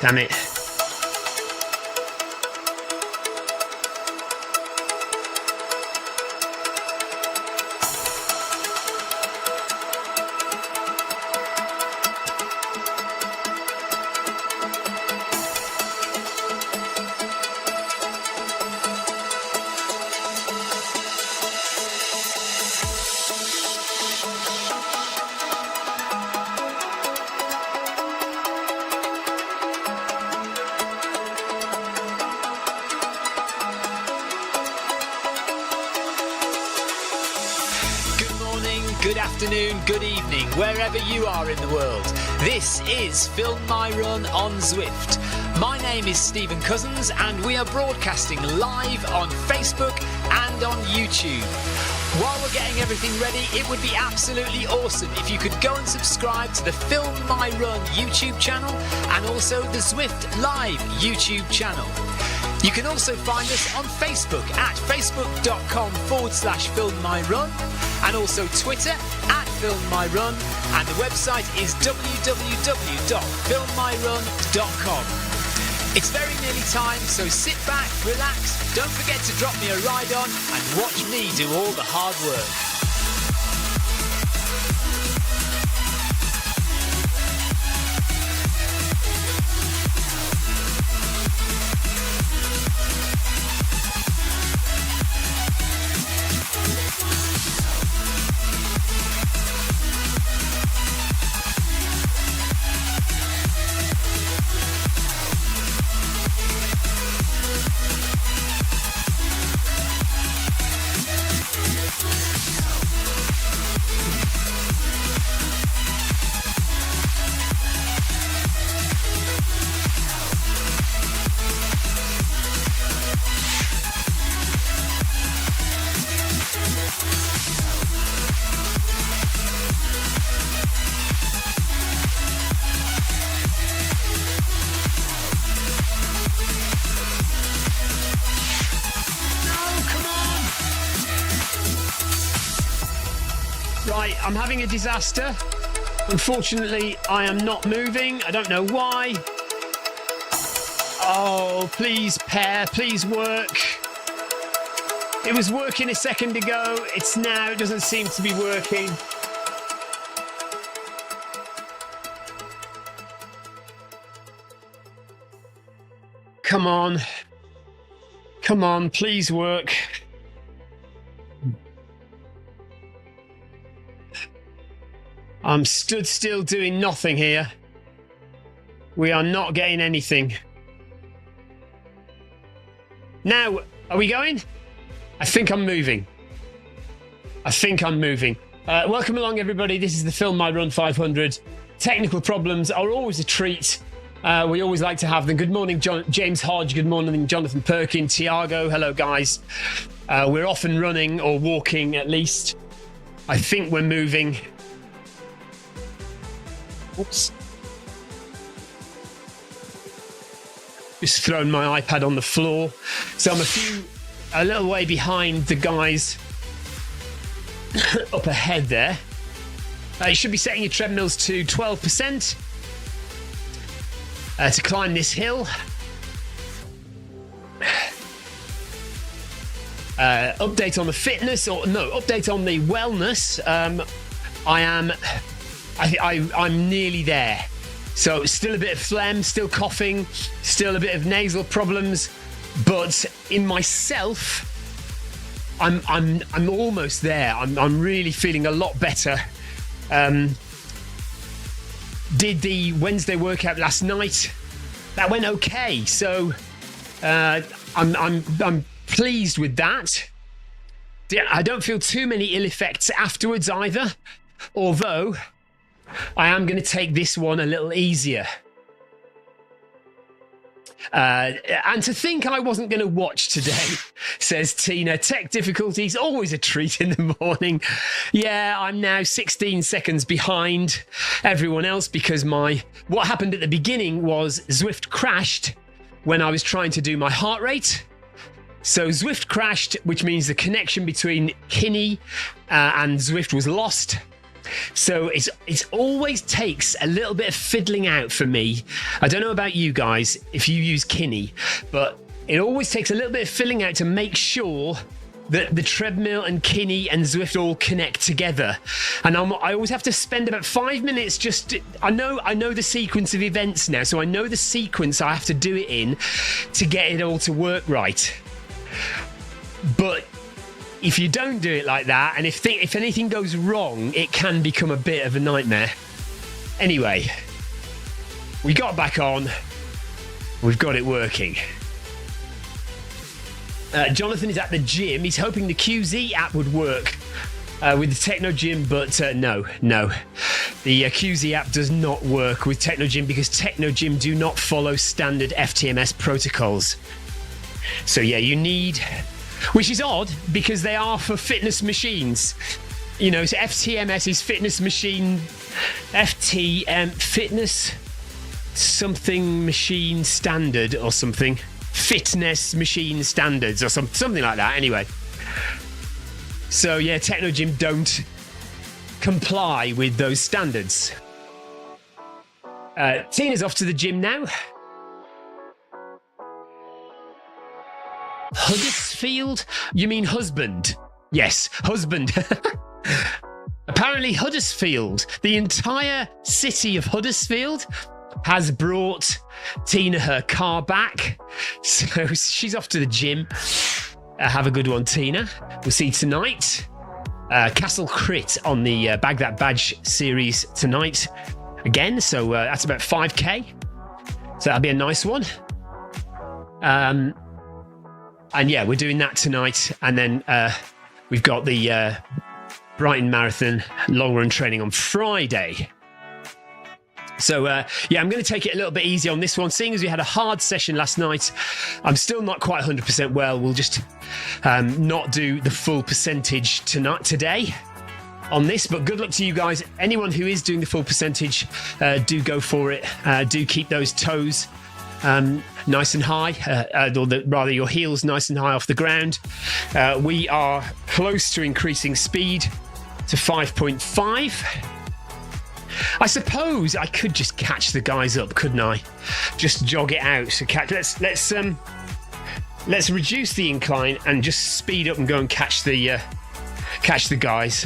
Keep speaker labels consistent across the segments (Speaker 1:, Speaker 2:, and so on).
Speaker 1: Damn it.
Speaker 2: Good afternoon, good evening, wherever you are in the world. This is Film My Run on Zwift. My name is Stephen Cousins and we are broadcasting live on Facebook and on YouTube. While we're getting everything ready, it would be absolutely awesome if you could go and subscribe to the Film My Run YouTube channel and also the Zwift Live YouTube channel. You can also find us on Facebook at facebook.com/filmmyrun and also Twitter at filmmyrun, and the website is www.filmmyrun.com. It's very nearly time, so sit back, relax, don't forget to drop me a ride on and watch me do all the hard work.
Speaker 1: Right, I'm having a disaster. Unfortunately, I am not moving. I don't know why. Oh, please, pair, please work. It was working a second ago. It's now, it doesn't seem to be working. Come on. Come on, please work. I'm stood still doing nothing here. We are not getting anything. Now, are we going? I think I'm moving. Welcome along, everybody. This is the Film My Run 500. Technical problems are always a treat. We always like to have them. Good morning, James Hodge. Good morning, Jonathan Perkin, Tiago. Hello, guys. We're off and running, or walking at least. I think we're moving. Oops. Just thrown my iPad on the floor. So I'm a little way behind the guys up ahead there. You should be setting your treadmills to 12% to climb this hill. Update on the fitness, update on the wellness. I'm nearly there. So still a bit of phlegm, still coughing, still a bit of nasal problems, but in myself, I'm almost there. I'm really feeling a lot better. Did the Wednesday workout last night. That went okay. So I'm pleased with that. I don't feel too many ill effects afterwards either, although I am going to take this one a little easier. And to think I wasn't going to watch today, says Tina. Tech difficulties, always a treat in the morning. Yeah, I'm now 16 seconds behind everyone else because what happened at the beginning was Zwift crashed when I was trying to do my heart rate. So Zwift crashed, which means the connection between Kinni and Zwift was lost. So it's always takes a little bit of fiddling out for me. I don't know about you guys if you use Kinni, but it always takes a little bit of fiddling out to make sure that the treadmill and Kinni and Zwift all connect together. And I always have to spend about 5 minutes I know the sequence of events now, so I know the sequence I have to do it in to get it all to work right. But if you don't do it like that, and if anything goes wrong, it can become a bit of a nightmare. Anyway, we got back on. We've got it working. Jonathan is at the gym. He's hoping the QZ app would work with the Techno Gym, but no. The QZ app does not work with Techno Gym because Techno Gym do not follow standard FTMS protocols. So yeah, you need... Which is odd because they are for fitness machines. So FTMS is fitness machine, fitness something machine standard or something. Fitness machine standards or something like that. Anyway. So yeah, Techno Gym don't comply with those standards. Tina's off to the gym now. Huddersfield? You mean husband? Yes, husband. Apparently Huddersfield, the entire city of Huddersfield, has brought Tina her car back. So she's off to the gym. Have a good one, Tina. We'll see you tonight. Castle Crit on the Bag That Badge series tonight again. So that's about 5k. So that'll be a nice one. And yeah, we're doing that tonight. And then we've got the Brighton Marathon long run training on Friday. So yeah, I'm going to take it a little bit easy on this one. Seeing as we had a hard session last night, I'm still not quite 100% well. We'll just not do the full percentage today on this. But good luck to you guys. Anyone who is doing the full percentage, do go for it. Do keep those toes nice and high, or rather your heels nice and high off the ground. We are close to increasing speed to 5.5. I suppose I could just catch the guys up, couldn't I? Just jog it out. So let's reduce the incline and just speed up and go and catch the guys.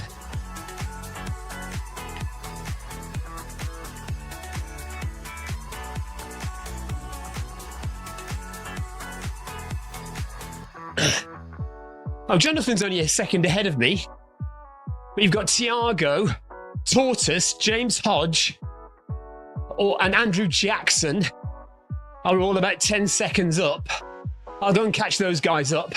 Speaker 1: Oh, Jonathan's only a second ahead of me. We've got Tiago, Tortoise, James Hodge, and Andrew Jackson are all about 10 seconds up. I'll go and catch those guys up.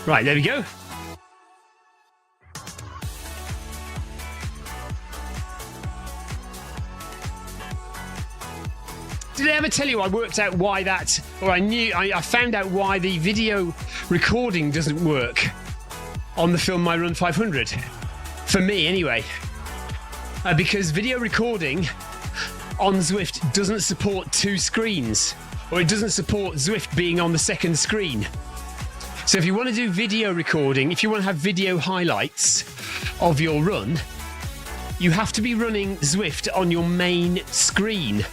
Speaker 1: Right, there we go. Did I ever tell you I worked out why that, or I found out why the video recording doesn't work on the Film My Run 500? For me, anyway. Because video recording on Zwift doesn't support two screens, or it doesn't support Zwift being on the second screen. So if you want to do video recording, if you want to have video highlights of your run, you have to be running Zwift on your main screen.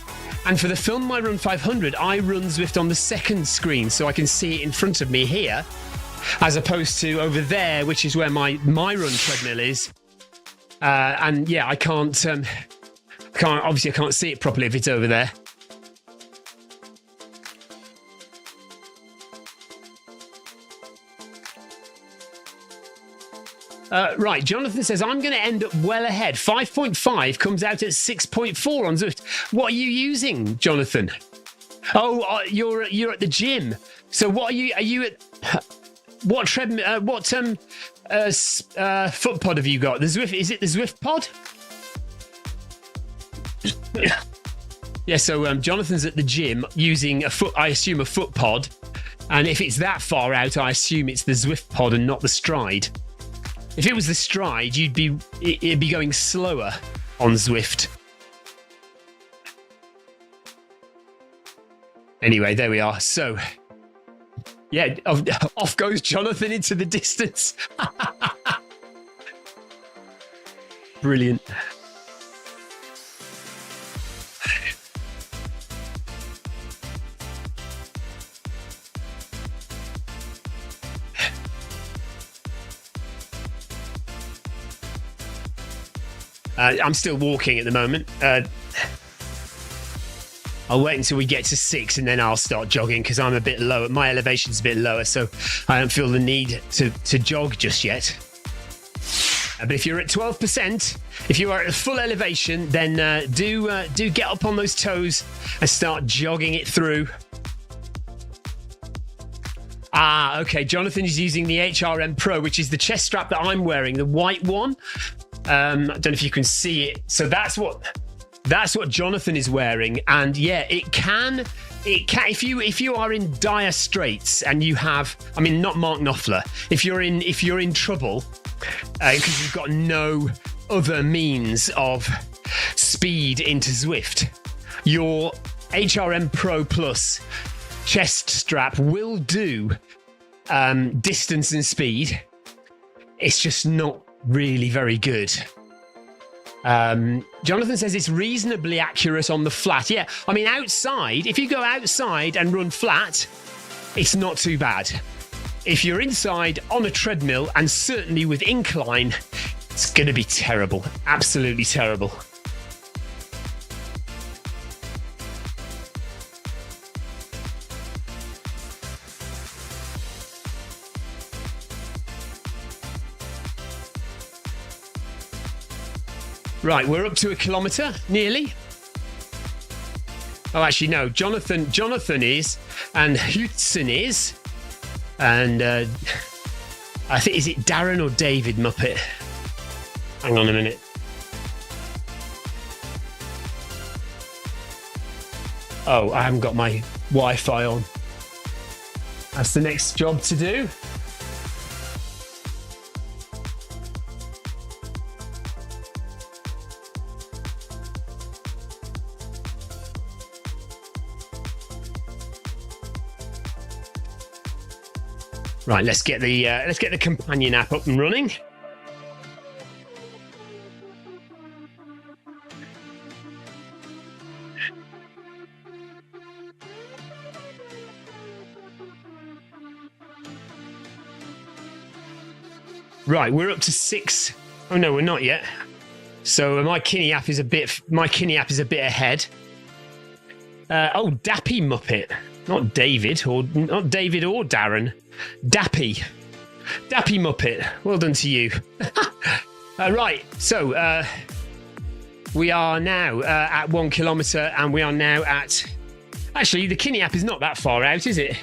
Speaker 1: And for the Film My Run 500, I run Zwift on the second screen so I can see it in front of me here, as opposed to over there, which is where my run treadmill is. And yeah, I can't see it properly if it's over there. Right, Jonathan says, I'm going to end up well ahead. 5.5 comes out at 6.4 on Zwift. What are you using, Jonathan? Oh, you're at the gym. So what are you at? What treadmill? What foot pod have you got? The Zwift? Is it the Zwift pod? Yeah. So Jonathan's at the gym using I assume a foot pod, and if it's that far out, I assume it's the Zwift pod and not the Stride. If it was the Stride, it'd be going slower on Zwift. Anyway, there we are. So, yeah, off goes Jonathan into the distance. Brilliant. I'm still walking at the moment. I'll wait until we get to 6 and then I'll start jogging because I'm a bit lower. My elevation's a bit lower, so I don't feel the need to jog just yet. But if you're at 12%, if you are at full elevation, then do get up on those toes and start jogging it through. Okay. Jonathan is using the HRM Pro, which is the chest strap that I'm wearing, the white one. I don't know if you can see it. So that's what Jonathan is wearing, and yeah, it can if you are in dire straits and you have, I mean, not Mark Knopfler, if you're in trouble because you've got no other means of speed into Zwift, your HRM Pro Plus chest strap will do distance and speed. It's just not really very good. Jonathan says it's reasonably accurate on the flat. Yeah, I mean, outside, if you go outside and run flat, it's not too bad. If you're inside on a treadmill, and certainly with incline, it's going to be terrible. Absolutely terrible. Right, we're up to a kilometre, nearly. Oh, actually, no. Jonathan is, and Hudson is, and I think, is it Darren or David Muppet? Hang on a minute. Oh, I haven't got my Wi-Fi on. That's the next job to do. Right, let's get the companion app up and running. Right, we're up to 6. Oh no, we're not yet. So my Kinni app is a bit ahead. Dappy Muppet, not David or Darren. Dappy Muppet, well done to you. Right, so we are now at 1 kilometre, and we are now at, actually the Kinni app is not that far out, is it?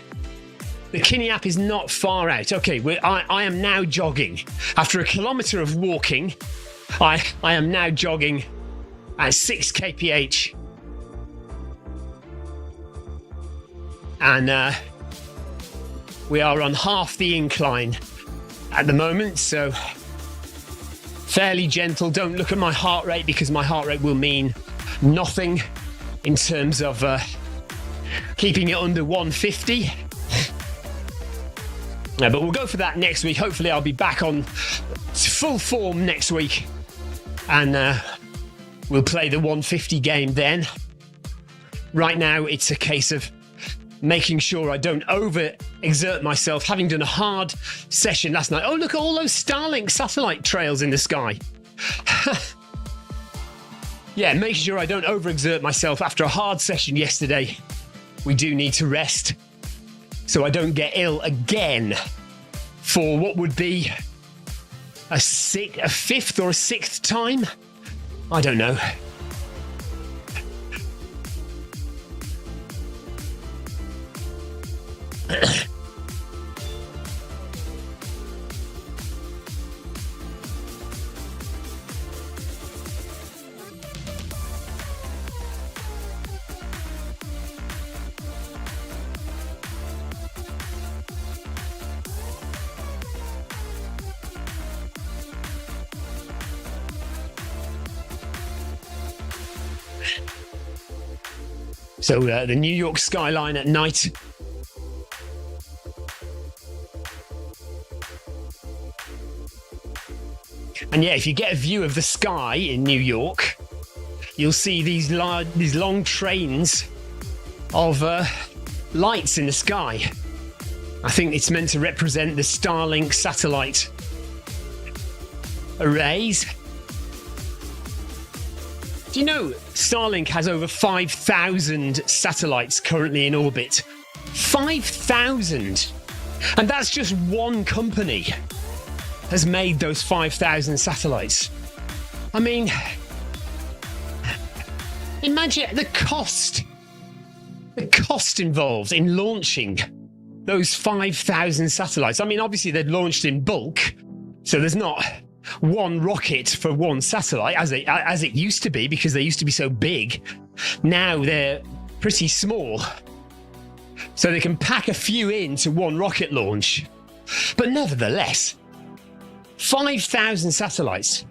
Speaker 1: The Kinni app is not far out. Okay, I am now jogging. After a kilometre of walking, I am now jogging at 6 kph. And we are on half the incline at the moment, so fairly gentle. Don't look at my heart rate, because my heart rate will mean nothing in terms of keeping it under 150. But we'll go for that next week. Hopefully I'll be back on full form next week, and we'll play the 150 game then. Right now it's a case of making sure I don't overexert myself, having done a hard session last night. Oh, look at all those Starlink satellite trails in the sky. Yeah, making sure I don't overexert myself after a hard session yesterday. We do need to rest so I don't get ill again for what would be a 5th or a 6th time. I don't know. So the New York skyline at night. And yeah, if you get a view of the sky in New York, you'll see these long trains of lights in the sky. I think it's meant to represent the Starlink satellite arrays. Do you know Starlink has over 5,000 satellites currently in orbit? 5,000! And that's just one company has made those 5,000 satellites. I mean, imagine the cost involved in launching those 5,000 satellites. I mean, obviously they're launched in bulk, so there's not one rocket for one satellite as it used to be, because they used to be so big. Now they're pretty small, so they can pack a few into one rocket launch. But nevertheless, 5,000 satellites.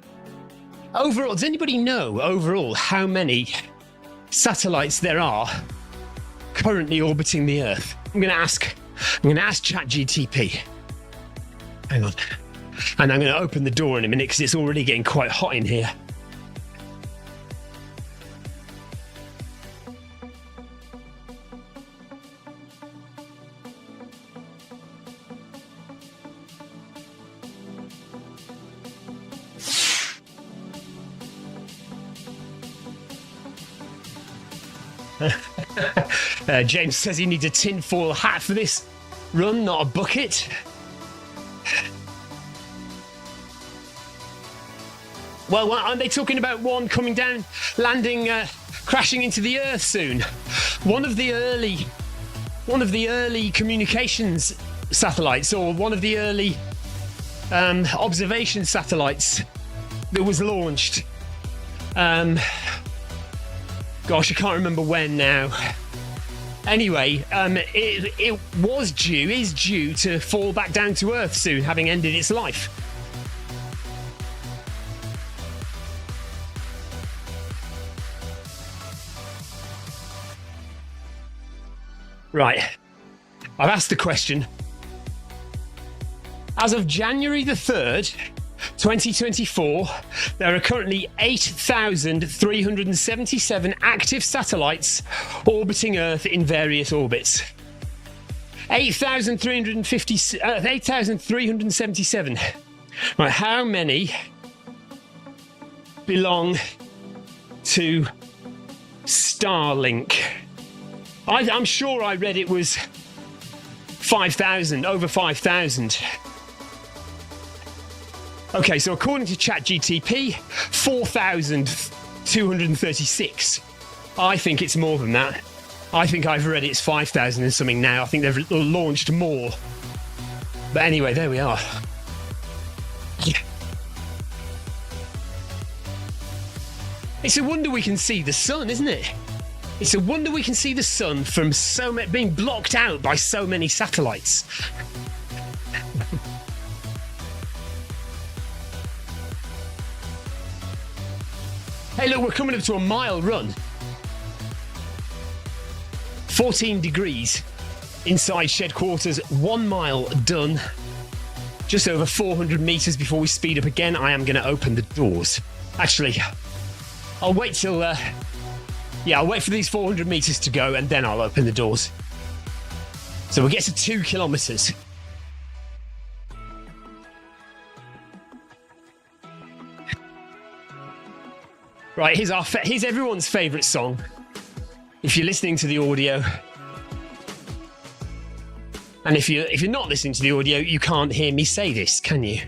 Speaker 1: Overall, does anybody know overall how many satellites there are currently orbiting the Earth? I'm going to ask ChatGTP. Hang on. And I'm going to open the door in a minute because it's already getting quite hot in here. James says he needs a tinfoil hat for this run, not a bucket. Well, aren't they talking about one coming down, landing, crashing into the Earth soon? One of the early communications satellites, or one of the early observation satellites that was launched. Gosh, I can't remember when now. Anyway, it is due to fall back down to Earth soon, having ended its life. Right, I've asked the question. As of January the 3rd, 2024, there are currently 8,377 active satellites orbiting Earth in various orbits. 8,377. Right, how many belong to Starlink? I'm sure I read it was 5,000, over 5,000. Okay, so according to ChatGTP, 4,236. I think it's more than that. I think I've read it's 5,000 and something now. I think they've launched more. But anyway, there we are. It's a wonder we can see the sun, isn't it? It's a wonder we can see the sun from being blocked out by so many satellites. Hey, look, we're coming up to a mile run. 14 degrees inside shed quarters, 1 mile done. Just over 400 meters before we speed up again. I am going to open the doors. Actually, I'll wait till... I'll wait for these 400 meters to go and then I'll open the doors. So we'll get to 2 kilometers. Right, here's everyone's favourite song. If you're listening to the audio, and if you're not listening to the audio, you can't hear me say this, can you?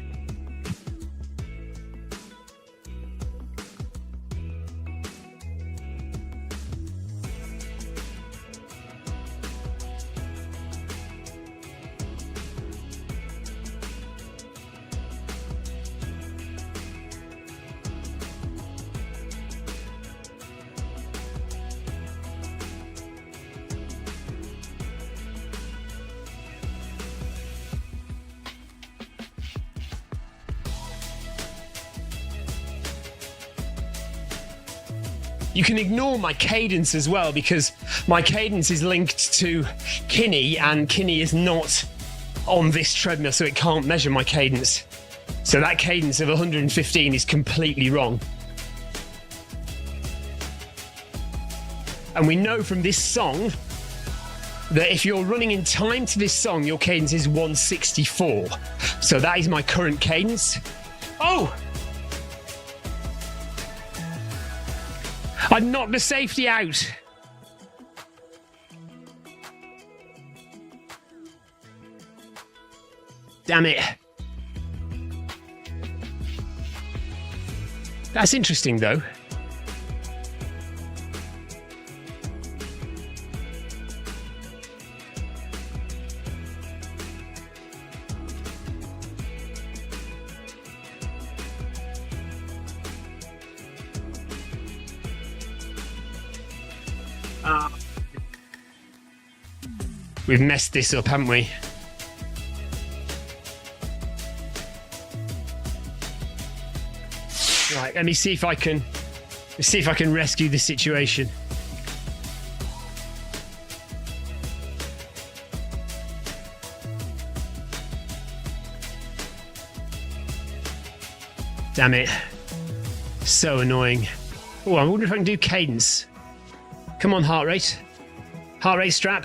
Speaker 1: You can ignore my cadence as well, because my cadence is linked to Kinni, and Kinni is not on this treadmill, so it can't measure my cadence. So that cadence of 115 is completely wrong. And we know from this song that if you're running in time to this song, your cadence is 164. So that is my current cadence. Oh! I knocked the safety out. Damn it. That's interesting, though. We've messed this up, haven't we? Right, let me see if I can rescue the situation. Damn it. So annoying. Oh, I wonder if I can do cadence. Come on, heart rate. Heart rate strap.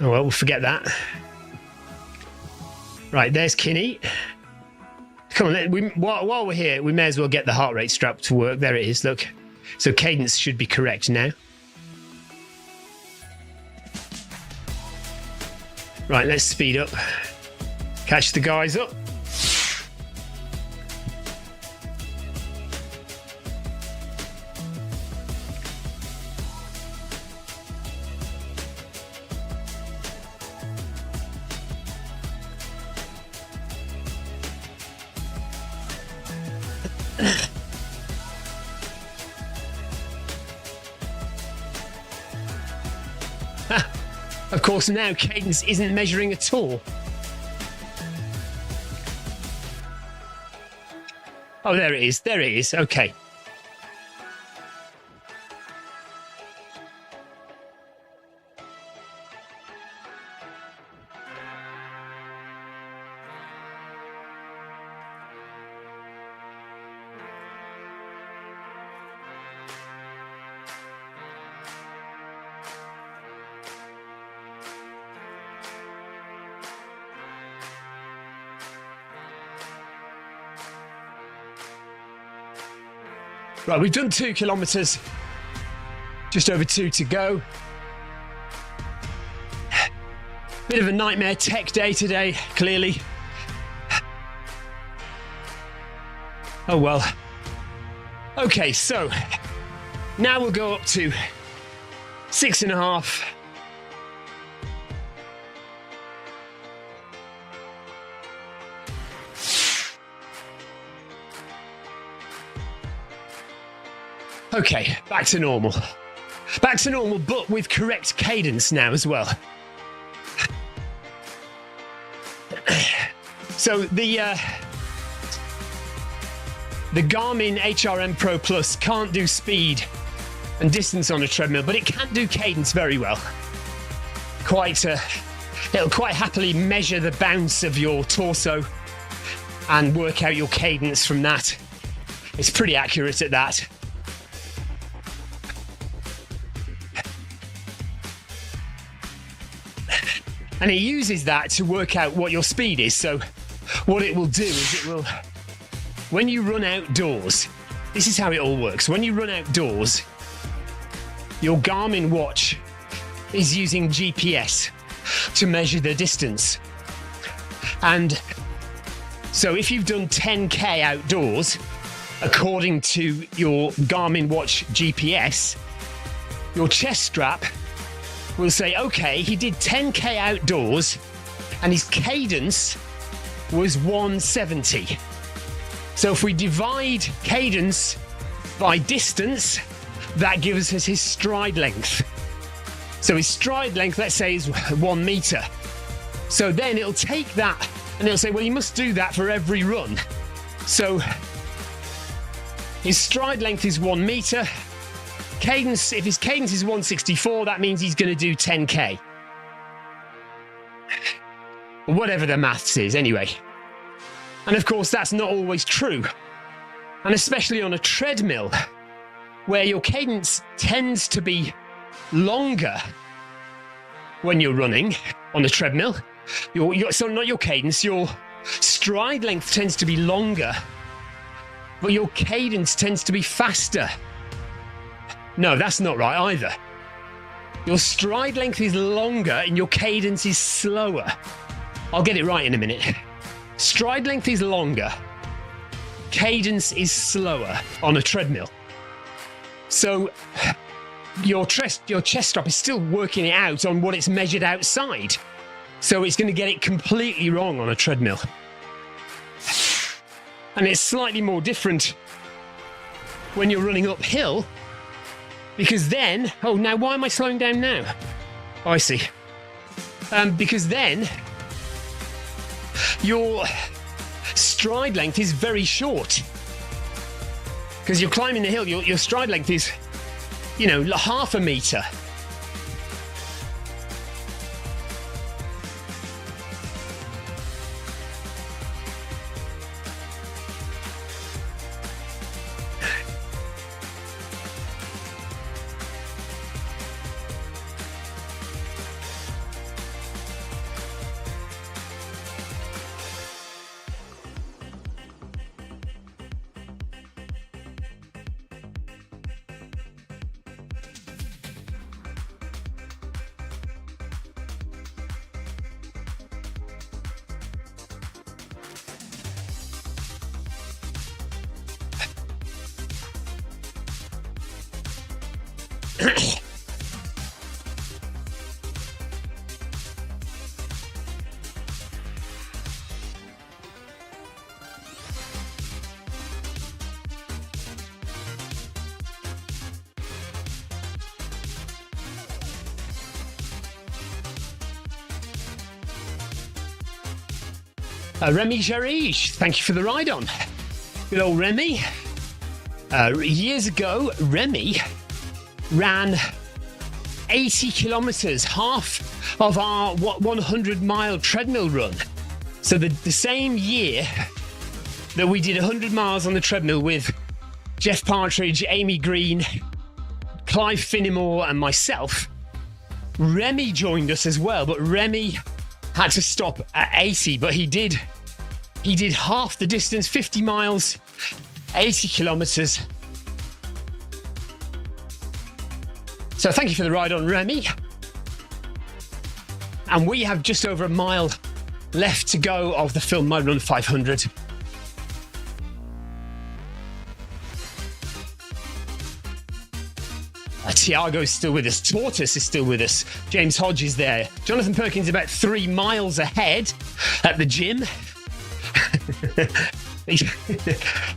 Speaker 1: Oh, well, we'll forget that. Right, there's Kinni. Come on, while we're here, we may as well get the heart rate strap to work. There it is, look. So cadence should be correct now. Right, let's speed up. Catch the guys up. Of course, now cadence isn't measuring at all. Oh, there it is. There it is. Okay. Right, we've done 2 kilometres. Just over 2 to go. Bit of a nightmare tech day today, clearly. Oh well. Okay, so now we'll go up to 6.5. Okay, back to normal. Back to normal, but with correct cadence now as well. So the Garmin HRM Pro Plus can't do speed and distance on a treadmill, but it can do cadence very well. It'll quite happily measure the bounce of your torso and work out your cadence from that. It's pretty accurate at that. And it uses that to work out what your speed is. So what it will do is when you run outdoors, this is how it all works. When you run outdoors, your Garmin watch is using GPS to measure the distance. And so if you've done 10K outdoors, according to your Garmin watch GPS, your chest strap will say, okay, he did 10K outdoors and his cadence was 170. So if we divide cadence by distance, that gives us his stride length. So his stride length, let's say, is 1 meter. So then it'll take that and it'll say, well, you must do that for every run. So His stride length is 1 meter. Cadence, if his cadence is 164, that means he's going to do 10k. Whatever the maths is, anyway. And of course, that's not always true. And especially on a treadmill, where your cadence tends to be longer when you're running on a treadmill. So not your cadence, your stride length tends to be longer, but your cadence tends to be faster. No, that's not right either. Your stride length is longer and your cadence is slower. I'll get it right in a minute. Stride length is longer. Cadence is slower on a treadmill. So your chest strap is still working it out on what it's measured outside. So it's going to get it completely wrong on a treadmill. And it's slightly more different when you're running uphill, because then, oh, now why am I slowing down now? Oh, I see. Because then your stride length is very short. Because you're climbing the hill, your stride length is, half a meter. Remy Jarige, thank you for the ride on. Good old Remy. Years ago, Remy ran 80 kilometers, half of our 100-mile treadmill run. So the same year that we did 100 miles on the treadmill with Jeff Partridge, Amy Green, Clive Finnemore and myself, Remy joined us as well, but Remy had to stop at 80, but he did half the distance, 50 miles, 80 kilometers. So thank you for the ride on, Remy. And we have just over a mile left to go of the Film My Run 500. Tiago's still with us. Tortoise is still with us. James Hodge is there. Jonathan Perkins about 3 miles ahead at the gym.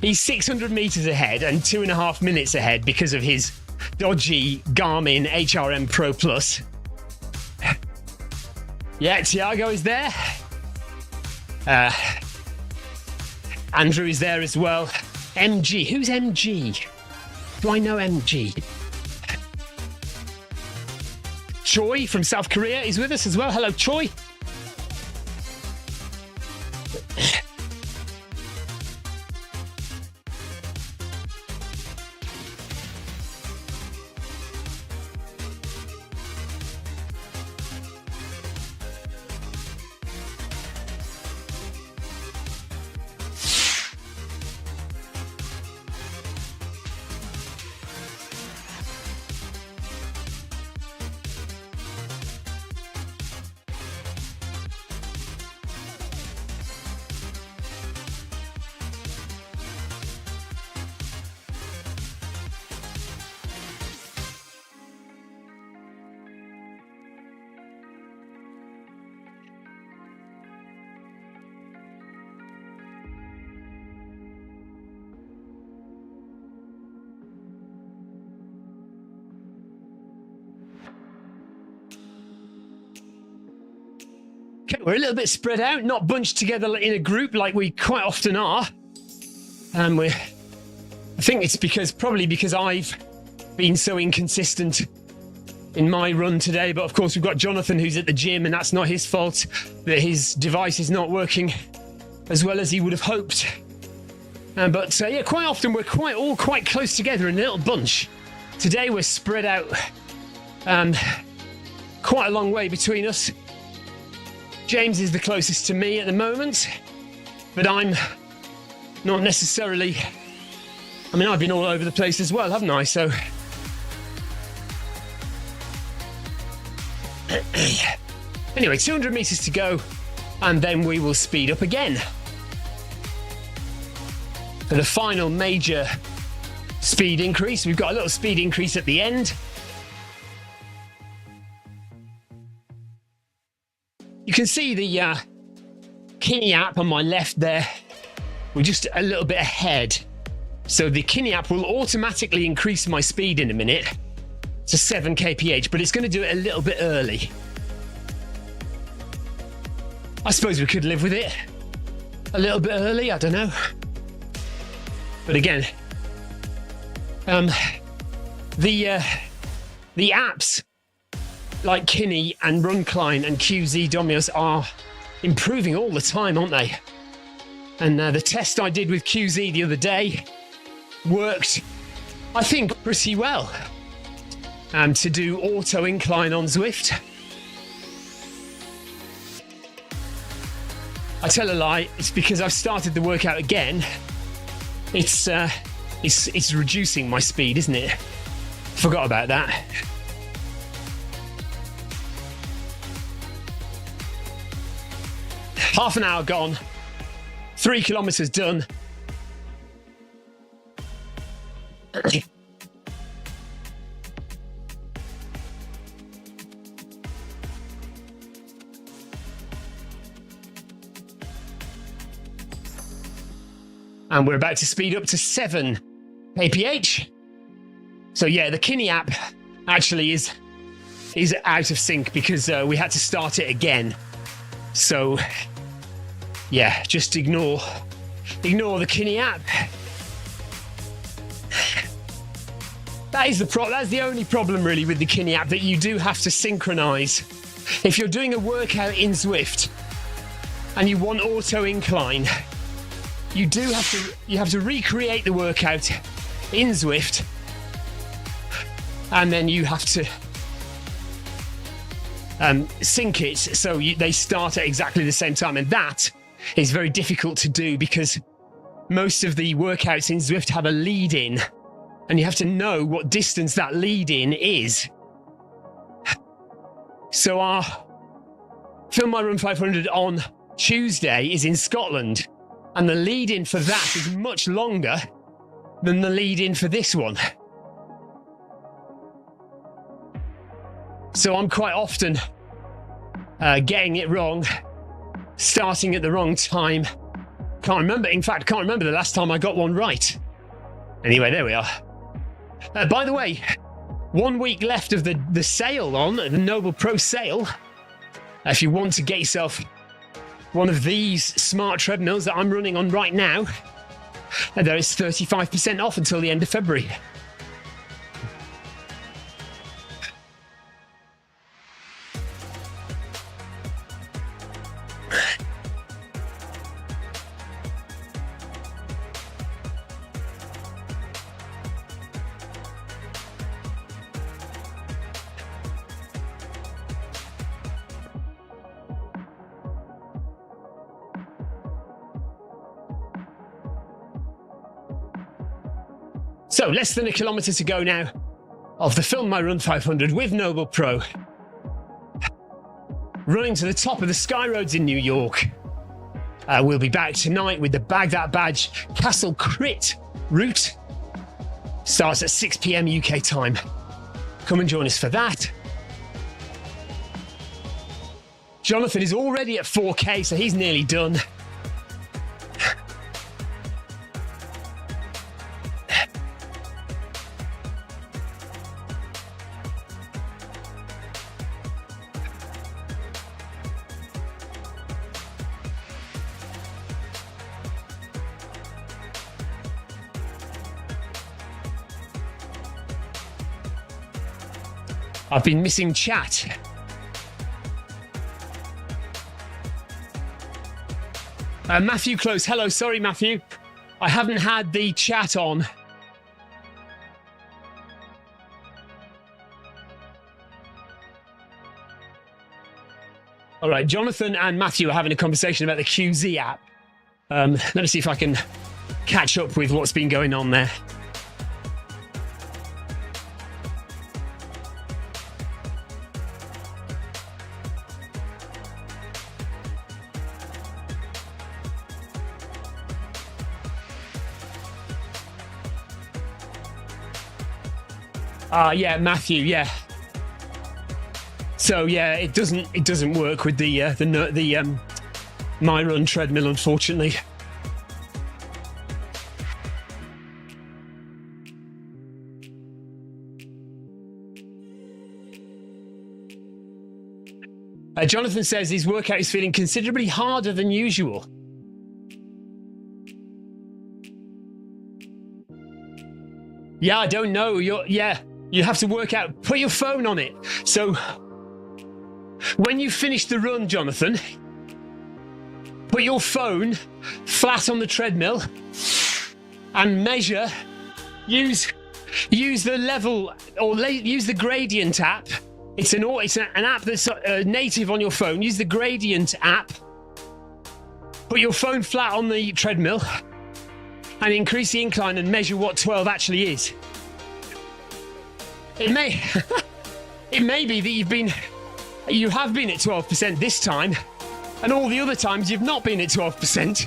Speaker 1: He's 600 meters ahead and 2.5 minutes ahead because of his dodgy Garmin HRM Pro Plus. Yeah, Tiago is there. Andrew is there as well. MG. Who's MG? Do I know MG? Choi from South Korea is with us as well. Hello, Choi. We're a little bit spread out, not bunched together in a group like we quite often are. And the think it's probably because I've been so inconsistent in my run today. But of course, we've got Jonathan who's at the gym, and that's not his fault that his device is not working as well as he would have hoped. But quite often we're quite close together in a little bunch. Today we're spread out quite a long way between us. James is the closest to me at the moment, but I'm not necessarily... I mean, I've been all over the place as well, haven't I? So... Anyway, 200 metres to go, and then we will speed up again for the final major speed increase. We've got a little speed increase at the end. You can see the Kinni app on my left there. We're just a little bit ahead. So the Kinni app will automatically increase my speed in a minute to 7 kph, but it's going to do it a little bit early. I suppose we could live with it a little bit early, I don't know. But again, the apps like Kinni and Runcline and QZ Domios are improving all the time, aren't they? And the test I did with QZ the other day worked, I think, pretty well. To do auto incline on Zwift. I tell a lie, it's because I've started the workout again. It's reducing my speed, isn't it? Forgot about that. Half an hour gone, 3 kilometers done. And we're about to speed up to 7 kph. So yeah, the Kinni app actually is out of sync because we had to start it again. So yeah, just ignore the Kinni app. That's the only problem really with the Kinni app, that you do have to synchronize. If you're doing a workout in Zwift and you want auto incline, you have to recreate the workout in Zwift, and then you have to sync it so they start at exactly the same time, and that is very difficult to do because most of the workouts in Zwift have a lead-in, and you have to know what distance that lead-in is. So our Film My Run 500 on Tuesday is in Scotland, and the lead-in for that is much longer than the lead-in for this one. So I'm quite often getting it wrong, starting at the wrong time. Can't remember the last time I got one right. Anyway, there we are. By the way, 1 week left of the sale on, the Noble Pro sale. If you want to get yourself one of these smart treadmills that I'm running on right now, there is 35% off until the end of February. So less than a kilometre to go now of the Film My Run 500 with Noble Pro. Running to the top of the Sky Roads in New York. We'll be back tonight with the Bag That Badge Castle Crit route. Starts at 6 p.m. UK time. Come and join us for that. Jonathan is already at 4K, so he's nearly done. I've been missing chat. Matthew Close. Hello. Sorry, Matthew. I haven't had the chat on. All right. Jonathan and Matthew are having a conversation about the QZ app. Let me see if I can catch up with what's been going on there. Yeah, Matthew, yeah. So yeah, it doesn't work with the MyRun treadmill, unfortunately. Jonathan says his workout is feeling considerably harder than usual. Yeah, I don't know. You have to work out. Put your phone on it. So when you finish the run, Jonathan, put your phone flat on the treadmill and measure. Use the level or use the gradient app. It's an app that's native on your phone. Use the gradient app. Put your phone flat on the treadmill and increase the incline and measure what 12 actually is. It may be that you have been at 12% this time, and all the other times you've not been at 12%.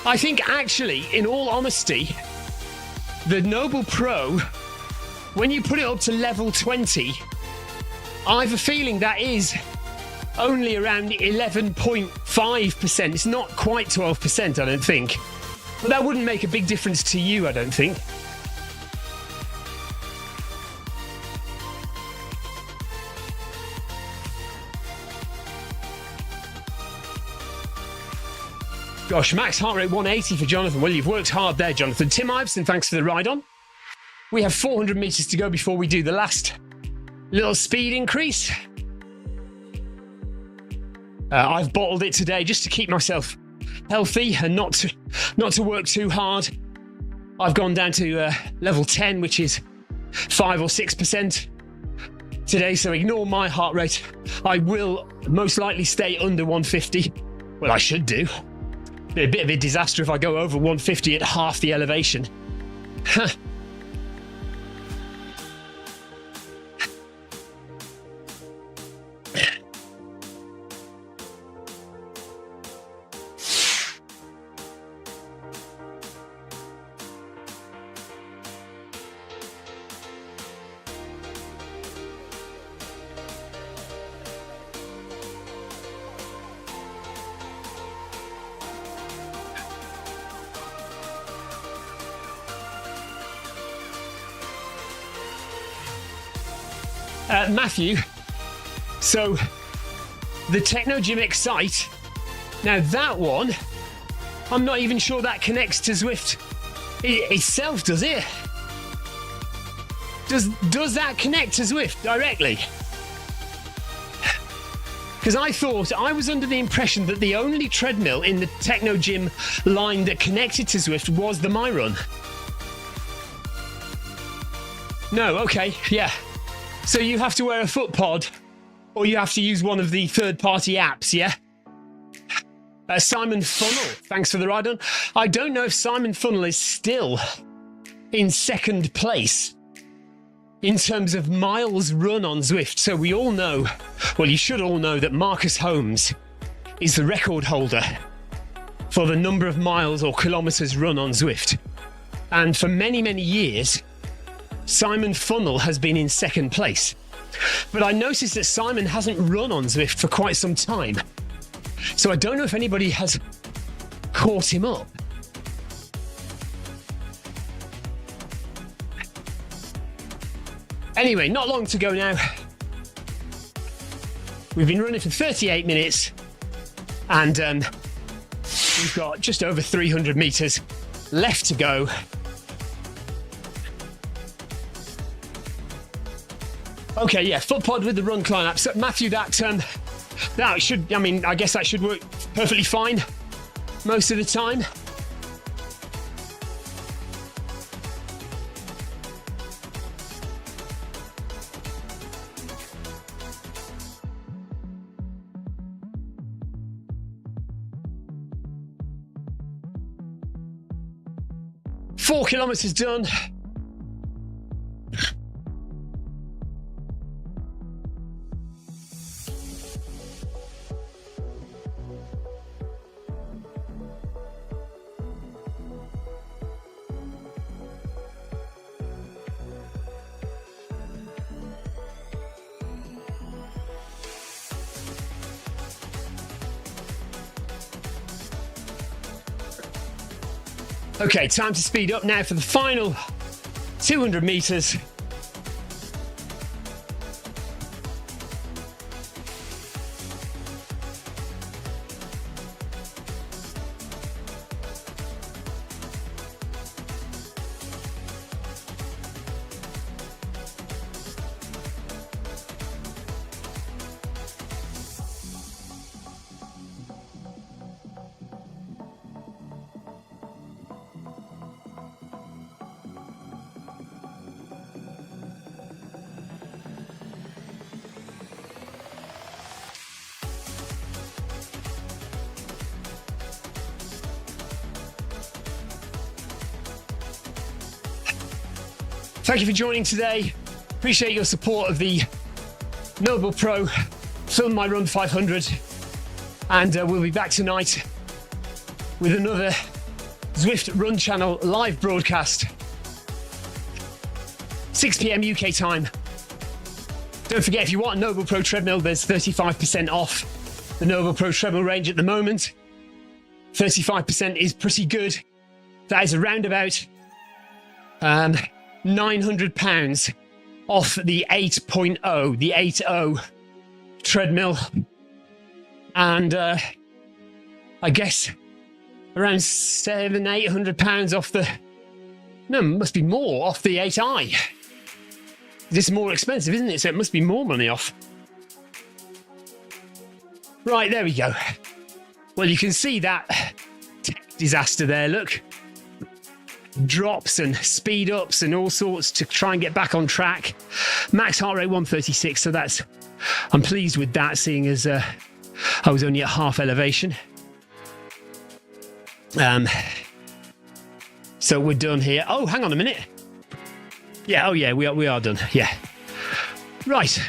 Speaker 1: I think actually, in all honesty, the Noble Pro, when you put it up to level 20, I have a feeling that is only around 11.5%. It's not quite 12%, I don't think. But that wouldn't make a big difference to you, I don't think. Gosh, max heart rate 180 for Jonathan. Well, you've worked hard there, Jonathan. Tim Iveson, thanks for the ride on. We have 400 meters to go before we do the last little speed increase. I've bottled it today just to keep myself healthy and not to work too hard. I've gone down to level 10, which is 5 or 6% today, so ignore my heart rate. I will most likely stay under 150. Well, I should do. Be a bit of a disaster if I go over 150 at half the elevation. Matthew, so the Techno Gym Excite, now that one, I'm not even sure that connects to Zwift itself, does it? Does that connect to Zwift directly? Because I was under the impression that the only treadmill in the Techno Gym line that connected to Zwift was the MyRun. No, okay, yeah. So you have to wear a foot pod, or you have to use one of the third-party apps, yeah? Simon Funnel, thanks for the ride on. I don't know if Simon Funnel is still in second place in terms of miles run on Zwift. So we all know, well, you should all know that Marcus Holmes is the record holder for the number of miles or kilometers run on Zwift. And for many, many years, Simon Funnel has been in second place. But I noticed that Simon hasn't run on Zwift for quite some time. So I don't know if anybody has caught him up. Anyway, not long to go now. We've been running for 38 minutes and we've got just over 300 meters left to go. Okay, yeah, foot pod with the run climb up. So Matthew, that should, I mean, I guess that should work perfectly fine most of the time. Four kilometers done. Okay, time to speed up now for the final 200 meters. Thank you for joining today. Appreciate your support of the Noble Pro Film My Run 500. And we'll be back tonight with another Zwift Run Channel live broadcast. 6 p.m. UK time. Don't forget, if you want a Noble Pro treadmill, there's 35% off the Noble Pro treadmill range at the moment. 35% is pretty good. That is around about £900 off the 8.0, the 8.0 treadmill. And I guess around £700-800 off the, no, must be more off the 8i. This is more expensive, isn't it? So it must be more money off. Right, there we go. Well, you can see that disaster there, look. Drops and speed ups and all sorts to try and get back on track. Max heart rate 136, so that's, I'm pleased with that, seeing as I was only at half elevation. So we're done here. Oh, hang on a minute. Yeah, oh yeah, we are done. Yeah. Right,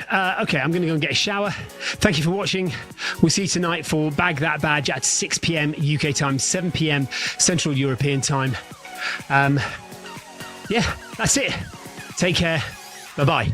Speaker 1: okay, I'm going to go and get a shower. Thank you for watching. We'll see you tonight for Bag That Badge at 6 p.m. UK time, 7 p.m. Central European time. Yeah, that's it. Take care. Bye-bye.